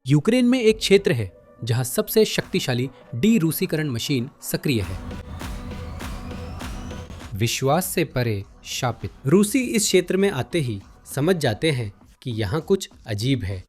Ukraine में एक क्षेत्र है जहां सबसे शक्तिशाली डी-रूसीकरण मशीन सक्रिय है। विश्वास से परे शापित। रूसी इस क्षेत्र में आते ही समझ जाते हैं कि यहाँ कुछ अजीब है।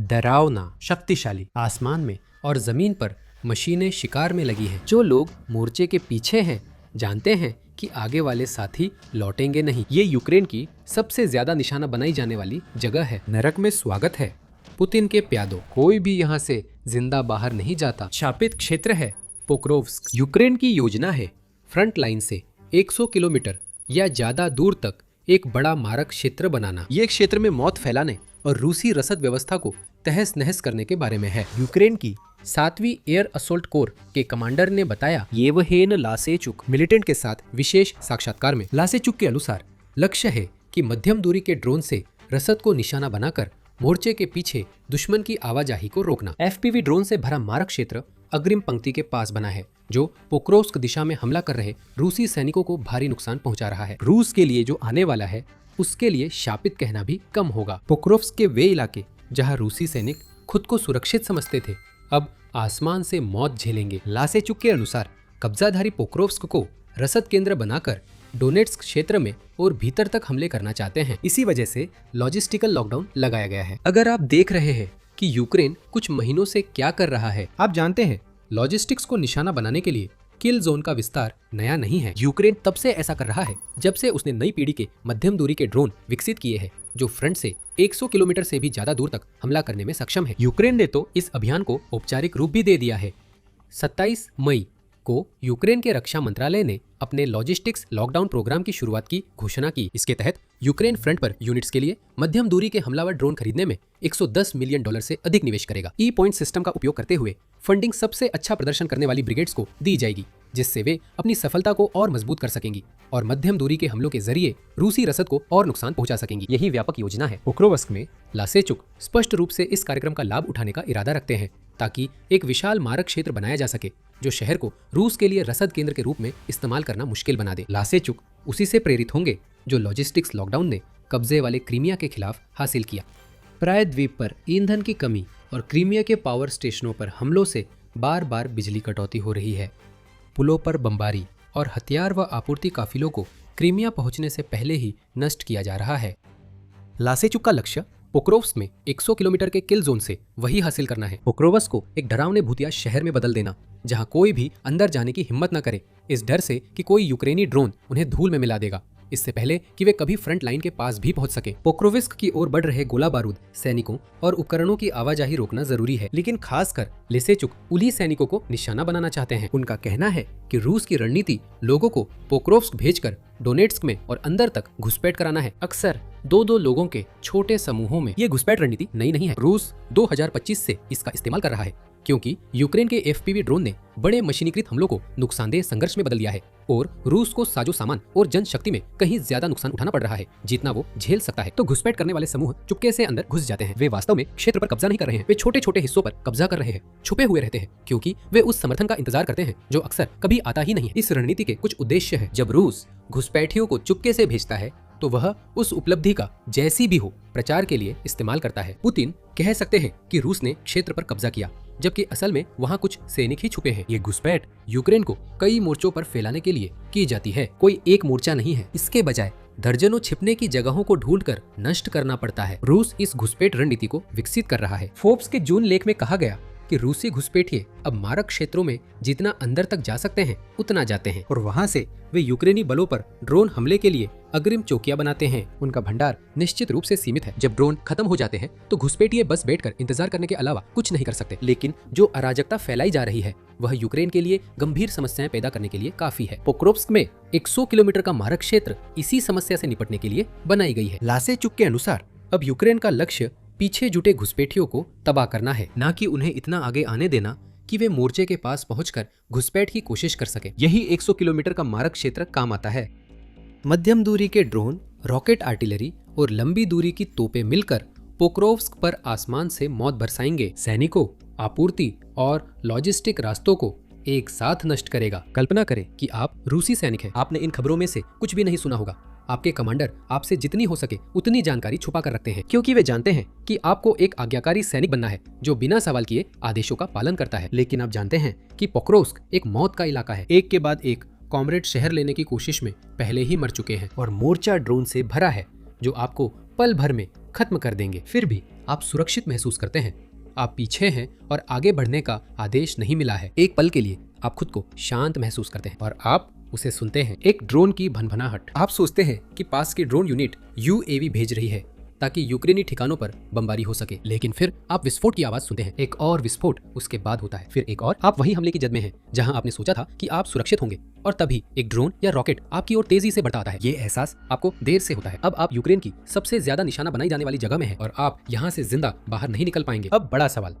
डरावना, शक्तिशाली, आसमान में और जमीन पर मशीनें शिकार में लगी हैं। जो लोग मोर्चे के पीछे हैं जानते हैं कि आगे वाले साथी लौटेंगे नहीं। ये यूक्रेन की सबसे ज्यादा निशाना बनाई जाने वाली जगह है। नरक में स्वागत है पुतिन के प्यादों। कोई भी यहाँ से जिंदा बाहर नहीं जाता। शापित क्षेत्र है पोक्रोव्स्क। यूक्रेन की योजना है फ्रंट लाइन से 100 किलोमीटर या ज्यादा दूर तक एक बड़ा मारक क्षेत्र बनाना। ये क्षेत्र में मौत फैलाने और रूसी रसद व्यवस्था को तहस नहस करने के बारे में है। यूक्रेन की 7वीं एयर असोल्ट कोर के कमांडर ने बताया येवहेन लासेचुक मिलिटेंट के साथ विशेष साक्षात्कार में। लासेचुक के अनुसार लक्ष्य है कि मध्यम दूरी के ड्रोन से रसद को निशाना बनाकर मोर्चे के पीछे दुश्मन की आवाजाही को रोकना। एफपीवी ड्रोन से भरा मारक क्षेत्र अग्रिम पंक्ति के पास बना है जो पोक्रोव्स्क दिशा में हमला कर रहे रूसी सैनिकों को भारी नुकसान पहुंचा रहा है। रूस के लिए जो आने वाला है उसके लिए शापित कहना भी कम होगा। पोक्रोव्स्क के वे इलाके जहां रूसी सैनिक खुद को सुरक्षित समझते थे अब आसमान से मौत झेलेंगे। लासेचुक के अनुसार कब्जाधारी पोक्रोव्स्क को रसद केंद्र बनाकर डोनेट्स्क क्षेत्र में और भीतर तक हमले करना चाहते हैं। इसी वजह से लॉजिस्टिकल लॉकडाउन लगाया गया है। अगर आप देख रहे हैं कि यूक्रेन कुछ महीनों से क्या कर रहा है, आप जानते हैं लॉजिस्टिक्स को निशाना बनाने के लिए किल जोन का विस्तार नया नहीं है। यूक्रेन तब से ऐसा कर रहा है जब से उसने नई पीढ़ी के मध्यम दूरी के ड्रोन विकसित किए हैं जो फ्रंट से 100 किलोमीटर से भी ज्यादा दूर तक हमला करने में सक्षम है। यूक्रेन ने तो इस अभियान को औपचारिक रूप भी दे दिया है। 27 मई को यूक्रेन के रक्षा मंत्रालय ने अपने लॉजिस्टिक्स लॉकडाउन प्रोग्राम की शुरुआत की घोषणा की। इसके तहत यूक्रेन फ्रंट पर यूनिट्स के लिए मध्यम दूरी के हमलावर ड्रोन खरीदने में $110 मिलियन से अधिक निवेश करेगा। ई पॉइंट सिस्टम का उपयोग करते हुए फंडिंग सबसे अच्छा प्रदर्शन करने वाली ब्रिगेड्स को दी जाएगी जिससे वे अपनी सफलता को और मजबूत कर सकेंगी और मध्यम दूरी के हमलों के जरिए रूसी रसद को और नुकसान पहुंचा सकेंगी। यही व्यापक योजना है। पोक्रोव्स्क में लासेचुक स्पष्ट रूप से इस कार्यक्रम का लाभ उठाने का इरादा रखते हैं ताकि एक विशाल मारक क्षेत्र बनाया जा सके जो शहर को रूस के लिए रसद केंद्र के रूप में इस्तेमाल करना मुश्किल बना दे। लासेचुक उसी से प्रेरित होंगे जो लॉजिस्टिक्स लॉकडाउन ने कब्जे वाले क्रीमिया के खिलाफ हासिल किया। प्रायद्वीप पर ईंधन की कमी और क्रीमिया के पावर स्टेशनों पर हमलों से बार बार बिजली कटौती हो रही है। पुलों पर बमबारी और हथियार व आपूर्ति काफिलों को क्रीमिया पहुंचने से पहले ही नष्ट किया जा रहा है। लासेचुक का लक्ष्य पोक्रोव्स्क में 100 किलोमीटर के किल जोन से वही हासिल करना है। पोक्रोव्स्क को एक डरावने भूतिया शहर में बदल देना जहां कोई भी अंदर जाने की हिम्मत न करे इस डर से कि कोई यूक्रेनी ड्रोन उन्हें धूल में मिला देगा इससे पहले कि वे कभी फ्रंट लाइन के पास भी पहुंच सके। पोक्रोव्स्क की ओर बढ़ रहे गोला बारूद सैनिकों और उपकरणों की आवाजाही रोकना जरूरी है लेकिन खासकर लासेचुक उन्हीं सैनिकों को निशाना बनाना चाहते हैं। उनका कहना है कि रूस की रणनीति लोगों को पोक्रोव्स्क भेजकर डोनेट्स्क में और अंदर तक घुसपैठ कराना है। अक्सर दो लोगों के छोटे समूहों में। ये घुसपैठ रणनीति नई नहीं है। रूस 2025 से इसका इस्तेमाल कर रहा है क्योंकि यूक्रेन के एफपीवी ड्रोन ने बड़े मशीनीकृत हमलों को नुकसानदेह संघर्ष में बदल दिया है और रूस को साजो सामान और जनशक्ति में कहीं ज्यादा नुकसान उठाना पड़ रहा है जितना वो झेल सकता है। तो घुसपैठ करने वाले समूह चुपके से अंदर घुस जाते हैं। वे वास्तव में क्षेत्र पर कब्जा नहीं कर रहे हैं, वे छोटे छोटे हिस्सों पर कब्जा कर रहे हैं, छुपे हुए रहते हैं क्योंकि वे उस समर्थन का इंतजार करते हैं जो अक्सर कभी आता ही नहीं है। इस रणनीति के कुछ उद्देश्य है। जब रूस घुसपैठियों को चुपके से भेजता है तो वह उस उपलब्धि का जैसी भी हो प्रचार के लिए इस्तेमाल करता है। पुतिन कह सकते हैं कि रूस ने क्षेत्र पर कब्जा किया जबकि असल में वहाँ कुछ सैनिक ही छुपे हैं। ये घुसपैठ यूक्रेन को कई मोर्चों पर फैलाने के लिए की जाती है। कोई एक मोर्चा नहीं है, इसके बजाय दर्जनों छिपने की जगहों को ढूंढकर नष्ट करना पड़ता है। रूस इस घुसपैठ रणनीति को विकसित कर रहा है। फोर्ब्स के जून लेख में कहा गया कि रूसी घुसपैठिए अब मारक क्षेत्रों में जितना अंदर तक जा सकते हैं उतना जाते हैं और वहां से वे यूक्रेनी बलों पर ड्रोन हमले के लिए अग्रिम चौकियां बनाते हैं। उनका भंडार निश्चित रूप से सीमित है। जब ड्रोन खत्म हो जाते हैं तो घुसपैठिए बस बैठकर इंतजार करने के अलावा कुछ नहीं कर सकते। लेकिन जो अराजकता फैलाई जा रही है वह यूक्रेन के लिए गंभीर समस्याएं पैदा करने के लिए काफी है। पोक्रोव्स्क में 100 किलोमीटर का मारक क्षेत्र इसी समस्या से निपटने के लिए बनाई गई है। लासेचुक के अनुसार अब यूक्रेन का लक्ष्य पीछे जुटे घुसपैठियों को तबाह करना है, न कि उन्हें इतना आगे आने देना कि वे मोर्चे के पास पहुंचकर घुसपैठ की कोशिश कर सके। यही 100 किलोमीटर का मारक क्षेत्र काम आता है। मध्यम दूरी के ड्रोन, रॉकेट आर्टिलरी और लंबी दूरी की तोपें मिलकर पोक्रोव्स्क पर आसमान से मौत बरसाएंगे। सैनिकों, आपूर्ति और लॉजिस्टिक रास्तों को एक साथ नष्ट करेगा। कल्पना करें कि आप रूसी सैनिक हैं। आपने इन खबरों में से कुछ भी नहीं सुना होगा आपके कमांडर आपसे जितनी हो सके उतनी जानकारी छुपा कर रखते हैं, क्योंकि वे जानते हैं कि आपको एक आज्ञाकारी सैनिक बनना है जो बिना सवाल किए आदेशों का पालन करता है। लेकिन आप जानते हैं कि पोक्रोव्स्क एक मौत का इलाका है। एक के बाद एक कॉमरेड शहर लेने की कोशिश में पहले ही मर चुके हैं और मोर्चा ड्रोन से भरा है जो आपको पल भर में खत्म कर देंगे। फिर भी आप सुरक्षित महसूस करते हैं। आप पीछे हैं और आगे बढ़ने का आदेश नहीं मिला है। एक पल के लिए आप खुद को शांत महसूस करते हैं और आप उसे सुनते हैं, एक ड्रोन की भनभनाहट। आप सोचते हैं कि पास की ड्रोन यूनिट यूएवी भेज रही है ताकि यूक्रेनी ठिकानों पर बमबारी हो सके। लेकिन फिर आप विस्फोट की आवाज सुनते हैं। एक और विस्फोट उसके बाद होता है, फिर एक और। आप वही हमले की जद में हैं जहां आपने सोचा था कि आप सुरक्षित होंगे, और तभी एक ड्रोन या रॉकेट आपकी ओर तेजी से बढ़ता आता है। ये एहसास आपको देर से होता है। अब आप यूक्रेन की सबसे ज्यादा निशाना बनाई जाने वाली जगह में हैं और आप यहाँ से जिंदा बाहर नहीं निकल पाएंगे। अब बड़ा सवाल,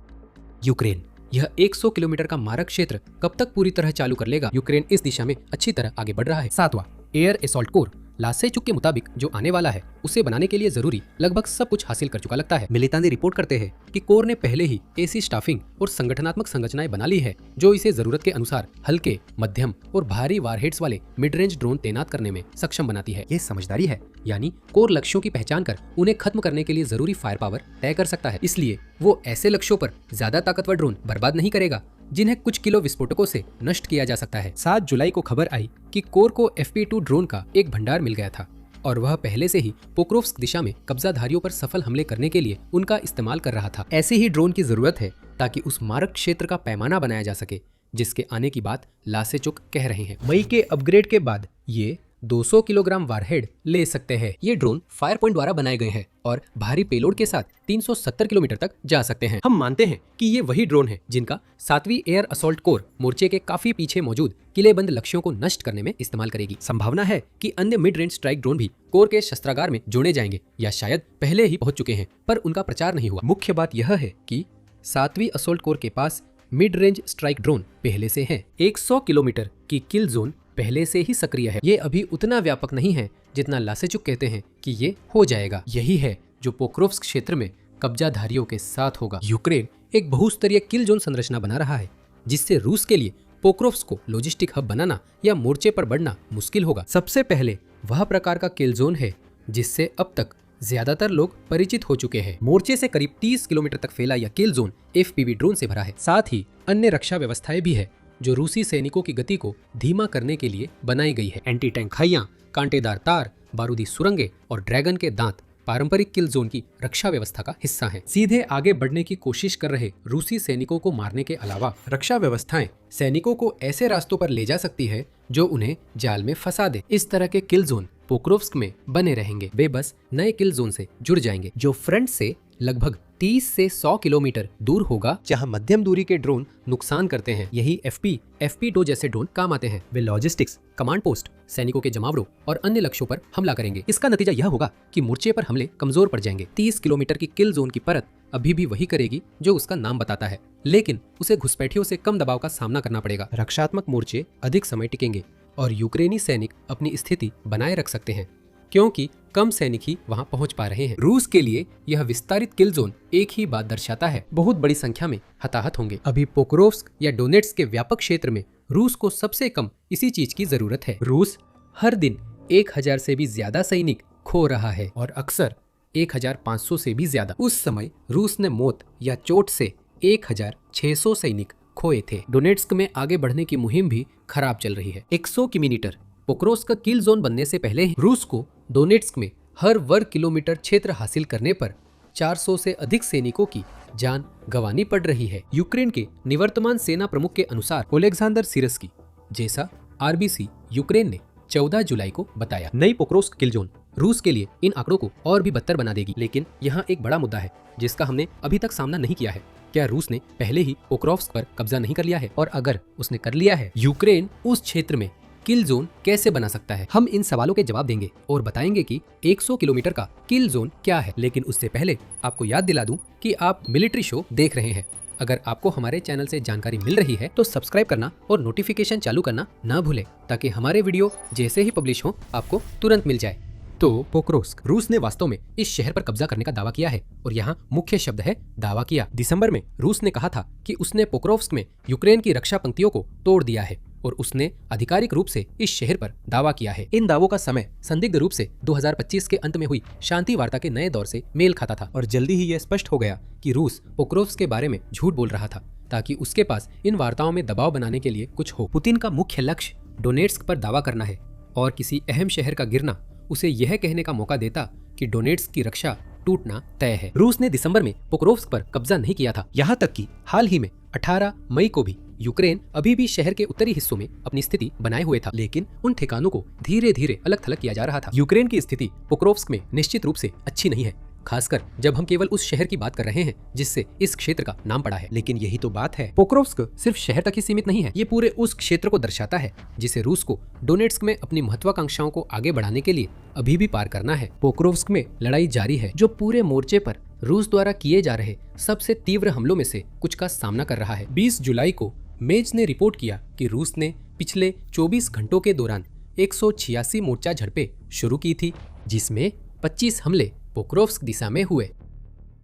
यूक्रेन यह 100 किलोमीटर का मारक क्षेत्र कब तक पूरी तरह चालू कर लेगा? यूक्रेन इस दिशा में अच्छी तरह आगे बढ़ रहा है। 7वां एयर असॉल्ट कोर लासेचुक के मुताबिक जो आने वाला है उसे बनाने के लिए जरूरी लगभग सब कुछ हासिल कर चुका लगता है। मिलितानी रिपोर्ट करते हैं कि कोर ने पहले ही ऐसी स्टाफिंग और संगठनात्मक संरचनाएं बना ली है जो इसे जरूरत के अनुसार हल्के, मध्यम और भारी वारहेड्स वाले मिड रेंज ड्रोन तैनात करने में सक्षम बनाती है। ये समझदारी है, यानी कोर लक्ष्यों की पहचान कर उन्हें खत्म करने के लिए जरूरी फायर पावर तय कर सकता है। इसलिए वो ऐसे लक्ष्यों पर ज्यादा ताकतवर ड्रोन बर्बाद नहीं करेगा जिन्हें कुछ किलो विस्फोटकों से नष्ट किया जा सकता है। 7 जुलाई को खबर आई कि कोर को FP2 ड्रोन का एक भंडार मिल गया था और वह पहले से ही पोक्रोव्स्क दिशा में कब्जाधारियों पर सफल हमले करने के लिए उनका इस्तेमाल कर रहा था। ऐसे ही ड्रोन की जरूरत है ताकि उस मारक क्षेत्र का पैमाना बनाया जा सके जिसके आने की बात लासेचुक कह रहे हैं। मई के अपग्रेड के बाद ये 200 किलोग्राम वारहेड ले सकते हैं। ये ड्रोन फायर पॉइंट द्वारा बनाए गए हैं और भारी पेलोड के साथ 370 किलोमीटर तक जा सकते हैं। हम मानते हैं कि ये वही ड्रोन है जिनका 7वीं एयर असॉल्ट कोर मोर्चे के काफी पीछे मौजूद किलेबंद लक्ष्यों को नष्ट करने में इस्तेमाल करेगी। संभावना है कि अन्य मिड रेंज स्ट्राइक ड्रोन भी कोर के शस्त्रागार में जोड़े जाएंगे या शायद पहले ही पहुंच चुके हैं, पर उनका प्रचार नहीं हुआ। मुख्य बात यह है कि 7वीं असॉल्ट कोर के पास मिड रेंज स्ट्राइक ड्रोन पहले से है। 100 किलोमीटर की किल जोन पहले से ही सक्रिय है। ये अभी उतना व्यापक नहीं है जितना लासेचुक कहते हैं कि ये हो जाएगा। यही है जो पोक्रोव्स्क क्षेत्र में कब्जाधारियों के साथ होगा। यूक्रेन एक बहुस्तरीय किल जोन संरचना बना रहा है जिससे रूस के लिए पोक्रोव्स्क को लॉजिस्टिक हब बनाना या मोर्चे पर बढ़ना मुश्किल होगा। सबसे पहले वह प्रकार का किल जोन है जिससे अब तक ज्यादातर लोग परिचित हो चुके हैं। मोर्चे से करीब 30 किलोमीटर तक फैला यह किल जोन FPV ड्रोन से भरा है। साथ ही अन्य रक्षा व्यवस्थाएं भी है जो रूसी सैनिकों की गति को धीमा करने के लिए बनाई गई है। एंटी टैंक खाइयां, कांटेदार तार, बारूदी सुरंगें और ड्रैगन के दांत पारंपरिक किल जोन की रक्षा व्यवस्था का हिस्सा हैं। सीधे आगे बढ़ने की कोशिश कर रहे रूसी सैनिकों को मारने के अलावा रक्षा व्यवस्थाएं सैनिकों को ऐसे रास्तों पर ले जा सकती है जो उन्हें जाल में फंसा दे। इस तरह के किल जोन पोक्रोव्स्क में बने रहेंगे। वे बस नए किल जोन से जुड़ जाएंगे जो फ्रंट से लगभग 30 से 100 किलोमीटर दूर होगा, जहां मध्यम दूरी के ड्रोन नुकसान करते हैं। यही FP2 जैसे ड्रोन काम आते हैं। वे लॉजिस्टिक्स, कमांड पोस्ट, सैनिकों के जमावड़ों और अन्य लक्ष्यों पर हमला करेंगे। इसका नतीजा यह होगा कि मोर्चे पर हमले कमजोर पड़ जाएंगे। 30 किलोमीटर की किल जोन की परत अभी भी वही करेगी जो उसका नाम बताता है, लेकिन उसे घुसपैठियों से कम दबाव का सामना करना पड़ेगा। रक्षात्मक मोर्चे अधिक समय टिकेंगे और यूक्रेनी सैनिक अपनी स्थिति बनाए रख सकते हैं क्योंकि कम सैनिक ही वहां पहुंच पा रहे हैं। रूस के लिए यह विस्तारित किल जोन एक ही बात दर्शाता है, बहुत बड़ी संख्या में हताहत होंगे। अभी पोक्रोव्स्क या डोनेट्स्क के व्यापक क्षेत्र में रूस को सबसे कम इसी चीज की जरूरत है। रूस हर दिन 1000 से भी ज्यादा सैनिक खो रहा है और अक्सर 1500 से भी ज्यादा। उस समय रूस ने मौत या चोट से 1600 सैनिक खोए थे। डोनेट्स्क में आगे बढ़ने की मुहिम भी खराब चल रही है। 100 किलोमीटर पोक्रोव्स्क का किल जोन बनने से पहले ही रूस को डोनेट्स्क में हर वर्ग किलोमीटर क्षेत्र हासिल करने पर 400 से अधिक सैनिकों की जान गंवानी पड़ रही है। यूक्रेन के निवर्तमान सेना प्रमुख के अनुसार ओलेक्सांडर सिरस्की जैसा RBC यूक्रेन ने 14 जुलाई को बताया। नई पोक्रोव्स्क किल जोन रूस के लिए इन आंकड़ों को और भी बदतर बना देगी। लेकिन यहाँ एक बड़ा मुद्दा है जिसका हमने अभी तक सामना नहीं किया है। क्या रूस ने पहले ही पोक्रोव्स्क पर कब्जा नहीं कर लिया है? और अगर उसने कर लिया है, यूक्रेन उस क्षेत्र में किल जोन कैसे बना सकता है? हम इन सवालों के जवाब देंगे और बताएंगे कि 100 किलोमीटर का किल जोन क्या है। लेकिन उससे पहले आपको याद दिला दूं कि आप मिलिट्री शो देख रहे हैं। अगर आपको हमारे चैनल से जानकारी मिल रही है तो सब्सक्राइब करना और नोटिफिकेशन चालू करना ना भूलें ताकि हमारे वीडियो जैसे ही पब्लिश हो आपको तुरंत मिल जाए। तो पोक्रोव्स्क, रूस ने वास्तव में इस शहर पर कब्जा करने का दावा किया है और यहाँ मुख्य शब्द है दावा किया। दिसंबर में रूस ने कहा था कि उसने पोक्रोव्स्क में यूक्रेन की रक्षा पंक्तियों को तोड़ दिया है और उसने आधिकारिक रूप से इस शहर पर दावा किया है। इन दावों का समय संदिग्ध रूप से 2025 के अंत में हुई शांति वार्ता के नए दौर से मेल खाता था और जल्दी ही यह स्पष्ट हो गया कि रूस पोक्रोव्स्क के बारे में झूठ बोल रहा था ताकि उसके पास इन वार्ताओं में दबाव बनाने के लिए कुछ हो। पुतिन का मुख्य लक्ष्य डोनेट्स्क पर दावा करना है और किसी अहम शहर का गिरना उसे यह कहने का मौका देता कि डोनेट्स्क की रक्षा टूटना तय है। रूस ने दिसंबर में पोक्रोव्स्क पर कब्जा नहीं किया था, यहाँ तक कि हाल ही में 18 मई को भी यूक्रेन अभी भी शहर के उत्तरी हिस्सों में अपनी स्थिति बनाए हुए था, लेकिन उन ठिकानों को धीरे धीरे अलग थलग किया जा रहा था। यूक्रेन की स्थिति पोक्रोव्स्क में निश्चित रूप से अच्छी नहीं है, खासकर जब हम केवल उस शहर की बात कर रहे हैं जिससे इस क्षेत्र का नाम पड़ा है। लेकिन यही तो बात है, पोक्रोव्स्क सिर्फ शहर तक ही सीमित नहीं है, ये पूरे उस क्षेत्र को दर्शाता है जिसे रूस को डोनेट्स्क में अपनी महत्वाकांक्षाओं को आगे बढ़ाने के लिए अभी भी पार करना है। पोक्रोव्स्क में लड़ाई जारी है, जो पूरे मोर्चे पर रूस द्वारा किए जा रहे सबसे तीव्र हमलों में से कुछ का सामना कर रहा है। 20 जुलाई को मेज ने रिपोर्ट किया कि रूस ने पिछले 24 घंटों के दौरान 186 मोर्चा झड़पें शुरू की थी, जिसमें 25 हमले पोक्रोव्स्क दिशा में हुए।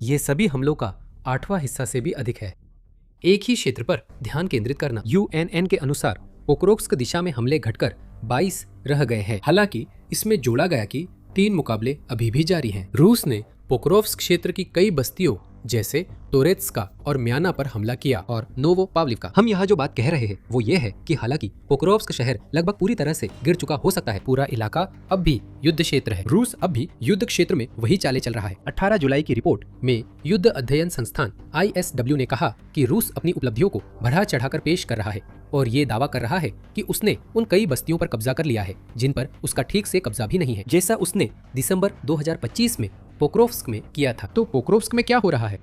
ये सभी हमलों का 8वां हिस्सा से भी अधिक है। एक ही क्षेत्र पर ध्यान केंद्रित करना। यूएनएन के अनुसार पोक्रोव्स्क दिशा में हमले घटकर 22 रह गए हैं। हालांकि इसमें जोड़ा गया कि 3 मुकाबले अभी भी जारी हैं। रूस ने पोक्रोव्स्क क्षेत्र की कई बस्तियों जैसे टोरेत्स्का और म्याना पर हमला किया और नोवोपाव्लिवका। हम यहाँ जो बात कह रहे हैं वो ये है कि हालांकि पोक्रोव्स्क शहर लगभग पूरी तरह से गिर चुका हो सकता है, पूरा इलाका अब भी युद्ध क्षेत्र है। रूस अब भी युद्ध क्षेत्र में वही चाले चल रहा है। 18 जुलाई की रिपोर्ट में युद्ध अध्ययन संस्थान ISW ने कहा कि रूस अपनी उपलब्धियों को बढ़ा चढ़ाकर पेश कर रहा है और ये दावा कर रहा है कि उसने उन कई बस्तियों पर कब्जा कर लिया है जिन पर उसका ठीक से कब्जा भी नहीं है, जैसा उसने दिसंबर 2025 में पोक्रोव्स्क में किया था। तो पोक्रोव्स्क में क्या हो रहा है?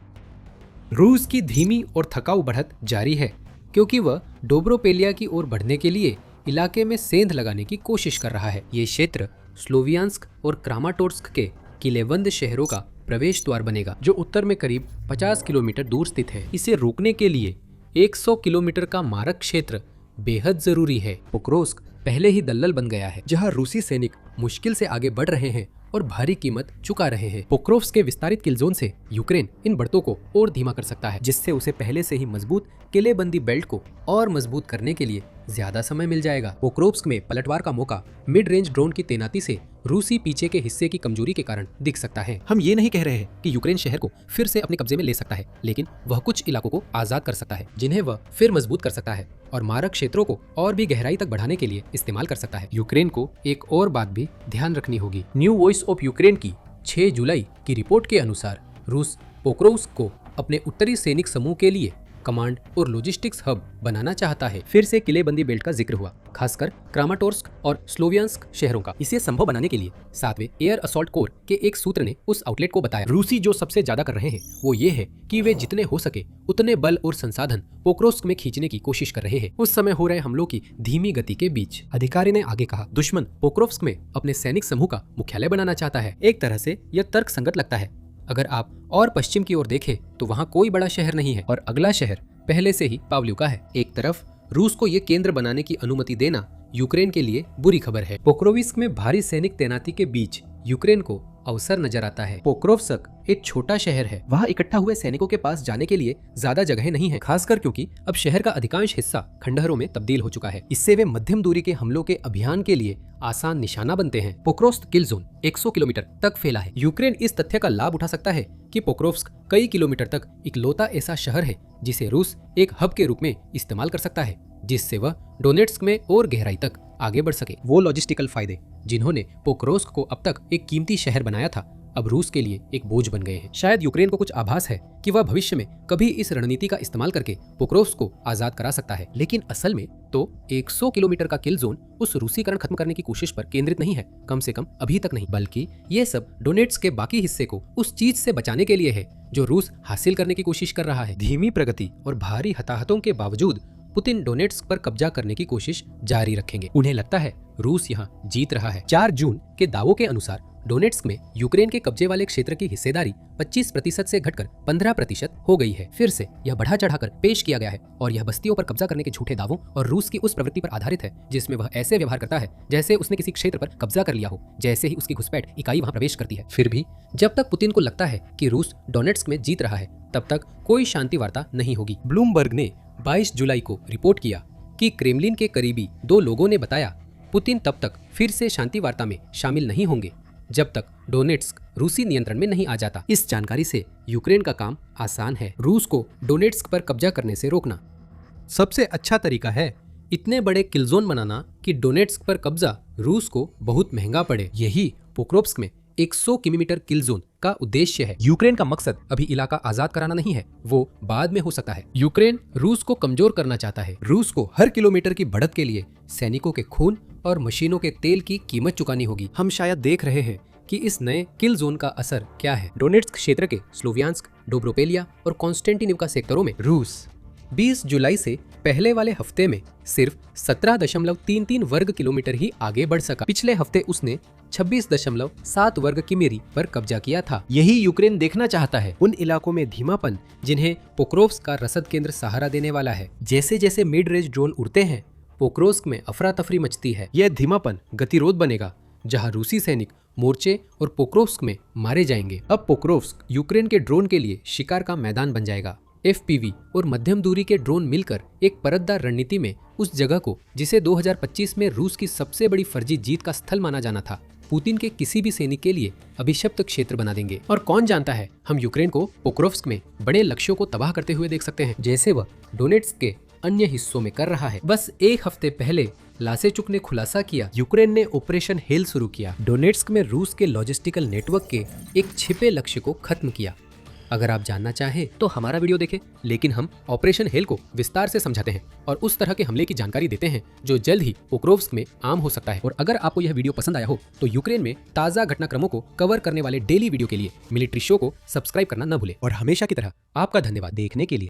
रूस की धीमी और थकाऊ बढ़त जारी है क्योंकि वह डोब्रोपेलिया की ओर बढ़ने के लिए इलाके में सेंध लगाने की कोशिश कर रहा है। ये क्षेत्र स्लोवियांस्क और क्रामाटोर्स्क के किलेबंद शहरों का प्रवेश द्वार बनेगा, जो उत्तर में करीब 50 किलोमीटर दूर स्थित है। इसे रोकने के लिए 100 किलोमीटर का मारक क्षेत्र बेहद जरूरी है। पोक्रोव्स्क पहले ही दलदल बन गया है, जहां रूसी सैनिक मुश्किल से आगे बढ़ रहे हैं और भारी कीमत चुका रहे हैं। पोक्रोव्स्क के विस्तारित किल जोन से यूक्रेन इन बढ़तों को और धीमा कर सकता है, जिससे उसे पहले से ही मजबूत किलेबंदी बेल्ट को और मजबूत करने के लिए ज्यादा समय मिल जाएगा। पोक्रोव्स्क में पलटवार का मौका मिड रेंज ड्रोन की तैनाती से रूसी पीछे के हिस्से की कमजोरी के कारण दिख सकता है। हम ये नहीं कह रहे हैं कि यूक्रेन शहर को फिर से अपने कब्जे में ले सकता है, लेकिन वह कुछ इलाकों को आजाद कर सकता है जिन्हें वह फिर मजबूत कर सकता है और मारक क्षेत्रों को और भी गहराई तक बढ़ाने के लिए इस्तेमाल कर सकता है। यूक्रेन को एक और बात भी ध्यान रखनी होगी। न्यू वॉइस ऑफ यूक्रेन की 6 जुलाई की रिपोर्ट के अनुसार रूस पोक्रोव्स्क को अपने उत्तरी सैनिक समूह के लिए कमांड और लॉजिस्टिक्स हब बनाना चाहता है। फिर से किलेबंदी बेल्ट का जिक्र हुआ, खासकर क्रामाटोर्स्क और स्लोवियांस्क शहरों का। इसे संभव बनाने के लिए 7वें एयर असॉल्ट कोर के एक सूत्र ने उस आउटलेट को बताया, रूसी जो सबसे ज्यादा कर रहे हैं वो ये है कि वे जितने हो सके उतने बल और संसाधन पोक्रोव्स्क में खींचने की कोशिश कर रहे हैं उस समय हो रहे हमलों की धीमी गति के बीच। अधिकारी ने आगे कहा, दुश्मन पोक्रोव्स्क में अपने सैनिक समूह का मुख्यालय बनाना चाहता है। एक तरह से यह तर्क संगत लगता है। अगर आप और पश्चिम की ओर देखें तो वहाँ कोई बड़ा शहर नहीं है और अगला शहर पहले से ही पाव्लिवका है। एक तरफ रूस को ये केंद्र बनाने की अनुमति देना यूक्रेन के लिए बुरी खबर है। पोक्रोव्स्क में भारी सैनिक तैनाती के बीच यूक्रेन को अवसर नजर आता है। पोक्रोव्स्क एक छोटा शहर है, वहाँ इकट्ठा हुए सैनिकों के पास जाने के लिए ज्यादा जगह नहीं है, खासकर क्योंकि अब शहर का अधिकांश हिस्सा खंडहरों में तब्दील हो चुका है। इससे वे मध्यम दूरी के हमलों के अभियान के लिए आसान निशाना बनते हैं। पोक्रोव्स्क किल जोन 100 किलोमीटर तक फैला है। यूक्रेन इस तथ्य का लाभ उठा सकता है कि पोक्रोव्स्क कई किलोमीटर तक इकलौता ऐसा शहर है जिसे रूस एक हब के रूप में इस्तेमाल कर सकता है, जिससे वह डोनेट्स्क में और गहराई तक आगे बढ़ सके। वो लॉजिस्टिकल फायदे जिन्होंने पोक्रोव्स्क को अब तक एक कीमती शहर बनाया था, अब रूस के लिए एक बोझ बन गए हैं। शायद यूक्रेन को कुछ आभास है कि वह भविष्य में कभी इस रणनीति का इस्तेमाल करके पोक्रोव्स्क को आजाद करा सकता है, लेकिन असल में तो 100 किलोमीटर का किल जोन उस रूसीकरण खत्म करने की कोशिश पर केंद्रित नहीं है, कम से कम अभी तक नहीं, बल्कि ये सब डोनेट्स्क के बाकी हिस्से को उस चीज से बचाने के लिए है जो रूस हासिल करने की कोशिश कर रहा है। धीमी प्रगति और भारी हताहतों के बावजूद पुतिन डोनेट्स्क पर कब्जा करने की कोशिश जारी रखेंगे। उन्हें लगता है रूस यहाँ जीत रहा है। 4 जून के दावों के अनुसार डोनेट्स्क में यूक्रेन के कब्जे वाले क्षेत्र की हिस्सेदारी 25% से घटकर 15% हो गई है। फिर से यह बढ़ा चढ़ाकर पेश किया गया है और यह बस्तियों पर कब्जा करने के झूठे दावों और रूस की उस प्रवृत्ति पर आधारित है जिसमें वह ऐसे व्यवहार करता है जैसे उसने किसी क्षेत्र पर कब्जा कर लिया हो, जैसे ही उसकी घुसपैठ इकाई वहां प्रवेश करती है। फिर भी जब तक पुतिन को लगता है कि रूस डोनेट्स्क में जीत रहा है, तब तक कोई शांति वार्ता नहीं होगी। ब्लूमबर्ग ने 22 जुलाई को रिपोर्ट किया कि क्रेमलिन के करीबी 2 लोगों ने बताया पुतिन तब तक फिर से शांति वार्ता में शामिल नहीं होंगे जब तक डोनेट्स्क रूसी नियंत्रण में नहीं आ जाता। इस जानकारी से यूक्रेन का काम आसान है, रूस को डोनेट्स्क पर कब्जा करने से रोकना। सबसे अच्छा तरीका है इतने बड़े किलजोन बनाना कि डोनेट्स्क पर कब्जा रूस को बहुत महंगा पड़े। यही पोक्रोव्स्क में 100 किलोमीटर किल जोन का उद्देश्य है। यूक्रेन का मकसद अभी इलाका आजाद कराना नहीं है, वो बाद में हो सकता है। यूक्रेन रूस को कमजोर करना चाहता है। रूस को हर किलोमीटर की बढ़त के लिए सैनिकों के खून और मशीनों के तेल की कीमत चुकानी होगी। हम शायद देख रहे हैं कि इस नए किल जोन का असर क्या है। डोनेट्स्क क्षेत्र के स्लोवियांस्क, डोब्रोपेलिया और कॉन्स्टेंटिनिवका सेक्टरों में रूस 20 जुलाई से पहले वाले हफ्ते में सिर्फ 17.33 वर्ग किलोमीटर ही आगे बढ़ सका। पिछले हफ्ते उसने 26.7 वर्ग किमी पर कब्जा किया था। यही यूक्रेन देखना चाहता है, उन इलाकों में धीमापन जिन्हें पोक्रोव्स्क का रसद केंद्र सहारा देने वाला है। जैसे जैसे मिड रेंज ड्रोन उड़ते हैं, पोक्रोव्स्क में अफरा तफरी मचती है। यह धीमापन गतिरोध बनेगा जहां रूसी सैनिक मोर्चे और पोक्रोव्स्क में मारे जाएंगे। अब पोक्रोव्स्क यूक्रेन के ड्रोन के लिए शिकार का मैदान बन जाएगा। FPV और मध्यम दूरी के ड्रोन मिलकर एक परतदार रणनीति में उस जगह को, जिसे 2025 में रूस की सबसे बड़ी फर्जी जीत का स्थल माना जाना था, पुतिन के किसी भी सैनिक के लिए अभिशप्त क्षेत्र बना देंगे। और कौन जानता है, हम यूक्रेन को पोक्रोव्स्क में बड़े लक्ष्यों को तबाह करते हुए देख सकते हैं, जैसे वह डोनेट्स्क के अन्य हिस्सों में कर रहा है। बस एक हफ्ते पहले लासेचुक ने खुलासा किया, यूक्रेन ने ऑपरेशन हेल शुरू किया। डोनेट्स्क में रूस के लॉजिस्टिकल नेटवर्क के एक छिपे लक्ष्य को खत्म किया। अगर आप जानना चाहें तो हमारा वीडियो देखें, लेकिन हम ऑपरेशन हेल को विस्तार से समझाते हैं और उस तरह के हमले की जानकारी देते हैं जो जल्द ही पोक्रोव्स्क में आम हो सकता है। और अगर आपको यह वीडियो पसंद आया हो तो यूक्रेन में ताज़ा घटनाक्रमों को कवर करने वाले डेली वीडियो के लिए मिलिट्री शो को सब्सक्राइब करना न भूलें। और हमेशा की तरह आपका धन्यवाद देखने के लिए।